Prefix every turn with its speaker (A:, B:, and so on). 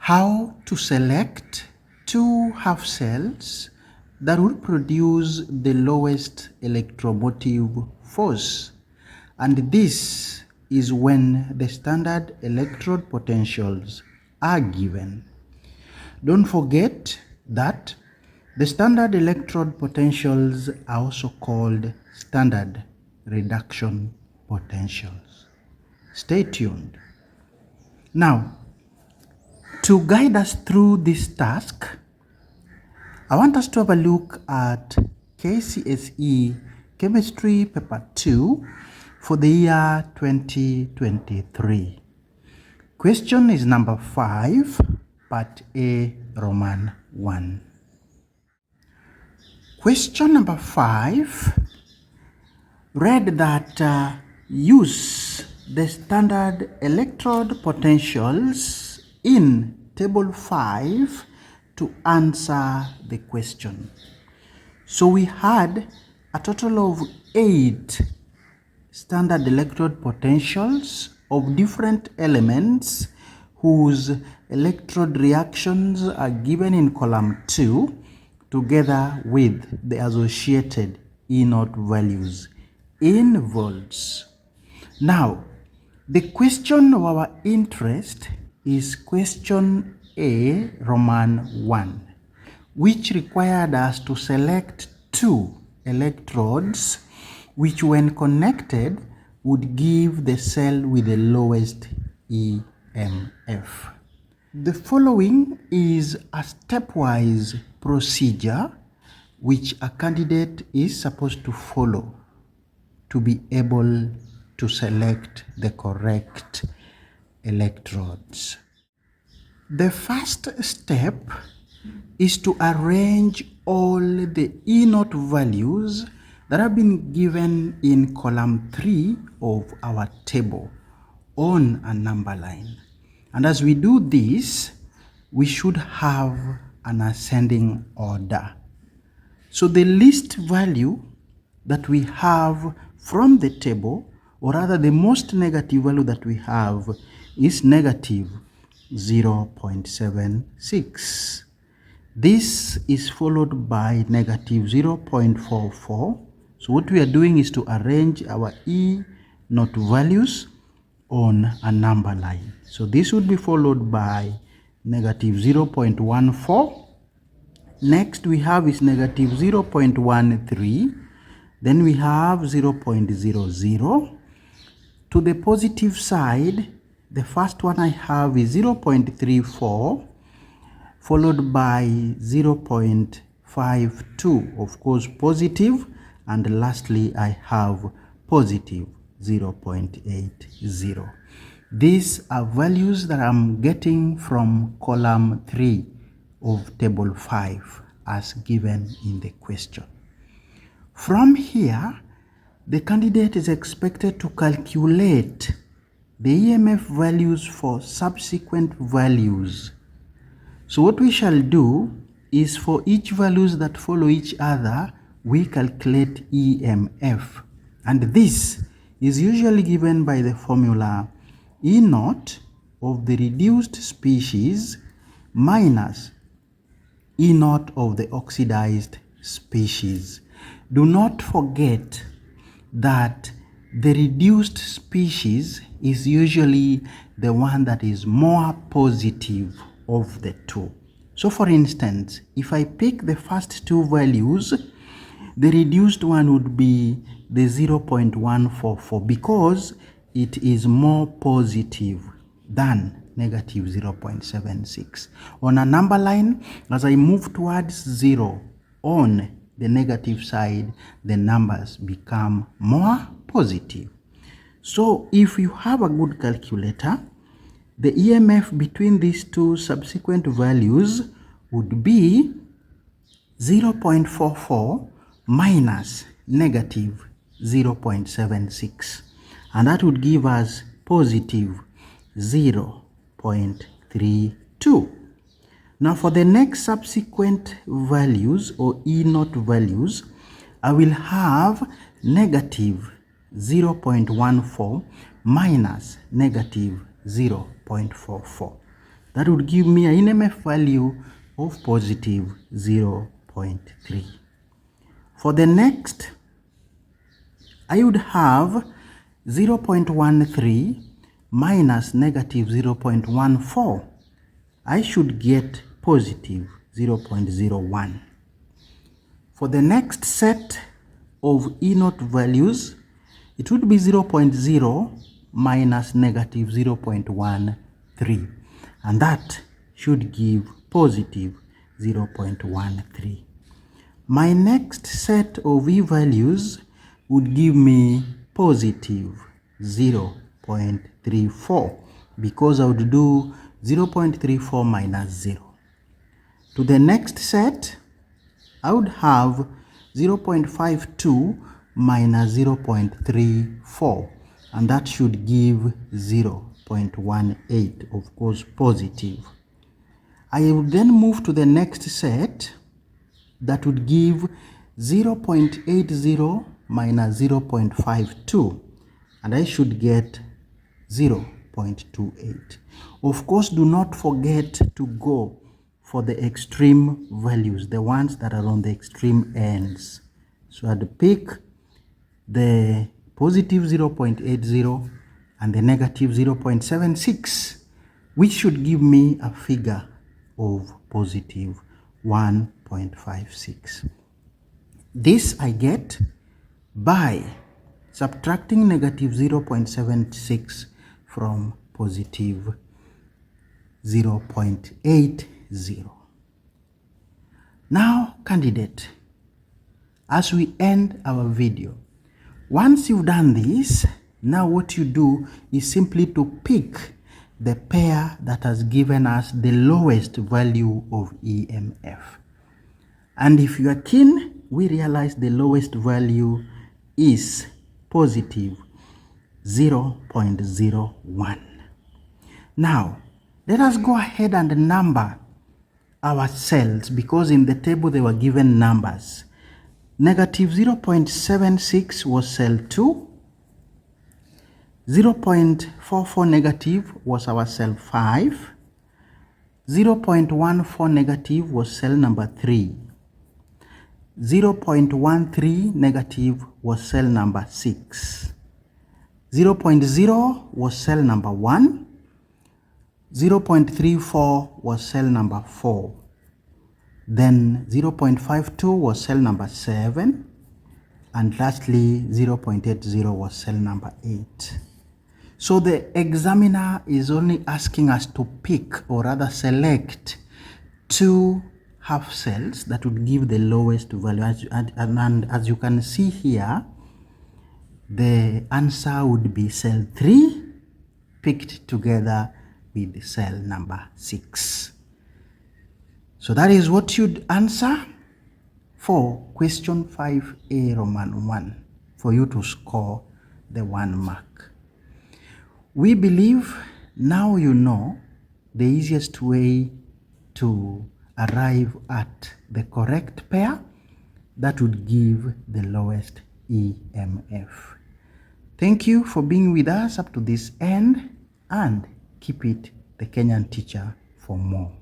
A: how to select two half cells that will produce the lowest electromotive force. And this is when the standard electrode potentials are given. Don't forget that the standard electrode potentials are also called standard reduction potentials. Stay tuned. Now, to guide us through this task, I want us to have a look at KCSE Chemistry Paper 2 for the year 2023. Question is number 5, Part A, Roman 1. Question number 5 read that use the standard electrode potentials in table 5 to answer the question. So we had a total of 8 standard electrode potentials of different elements whose electrode reactions are given in column 2 together with the associated E0 values in volts. Now, the question of our interest is question A, Roman 1, which required us to select two electrodes which when connected would give the cell with the lowest e.m.f. The following is a stepwise procedure which a candidate is supposed to follow to be able to select the correct electrodes. The first step is to arrange all the E0 values that have been given in column 3 of our table on a number line. And as we do this, we should have an ascending order. So the least value that we have from the table, or rather the most negative value that we have, is negative 0.76. This is followed by negative 0.44. So what we are doing is to arrange our E0 values on a number line. So this would be followed by negative 0.14. Next we have is negative 0.13. Then we have 0.00. To the positive side, the first one I have is 0.34, followed by 0.52, of course positive, and lastly I have positive 0.80. These are values that I'm getting from column 3 of table 5 as given in the question. From here, the candidate is expected to calculate the e.m.f. values for subsequent values. So what we shall do is for each values that follow each other, we calculate e.m.f. And this is usually given by the formula E0 of the reduced species minus E0 of the oxidized species. Do not forget that the reduced species is usually the one that is more positive of the two. So for instance, if I pick the first two values, the reduced one would be the 0.144 because it is more positive than negative 0.76. On a number line, as I move towards 0 on the negative side, the numbers become more positive. So if you have a good calculator, the e.m.f. between these two subsequent values would be 0.44 minus negative 0.76, and that would give us positive 0.32. Now for the next subsequent values or E0 values, I will have negative 0.14 minus negative 0.44. That would give me an e.m.f value of positive 0.3. For the next, I would have 0.13 minus negative 0.14. I should get positive 0.01. For the next set of E0 values, it would be 0.0 minus negative 0.13, and that should give positive 0.13. My next set of E values would give me positive 0.34, because I would do 0.34 minus 0. To the next set, I would have 0.52 minus 0.34, and that should give 0.18, of course positive. I will then move to the next set that would give 0.80 minus 0.52, and I should get 0.28. Of course, do not forget to go for the extreme values, the ones that are on the extreme ends. So I'd pick the positive 0.80 and the negative 0.76, which should give me a figure of positive 1.56. This I get by subtracting negative 0.76 from positive 0.80. Now, candidate, as we end our video, once you've done this, now what you do is simply to pick the pair that has given us the lowest value of e.m.f. And if you are keen, we realize the lowest value is positive 0.01. Now, let us go ahead and number our cells, because in the table they were given numbers. Negative 0.76 was cell 2. 0.44 negative was our cell 5. 0.14 negative was cell number 3. 0.13 negative was cell number 6. 0.0 was cell number 1. 0.34 was cell number 4. Then 0.52 was cell number 7. And lastly, 0.80 was cell number 8. So the examiner is only asking us to pick, or rather select, 2 half cells that would give the lowest value. And as you can see here, the answer would be cell 3 picked together with cell number 6. So that is what you'd answer for question 5A Roman 1 for you to score the 1 mark. We believe now you know the easiest way to arrive at the correct pair that would give the lowest e.m.f. Thank you for being with us up to this end, and keep it the Kenyan Teacher for more.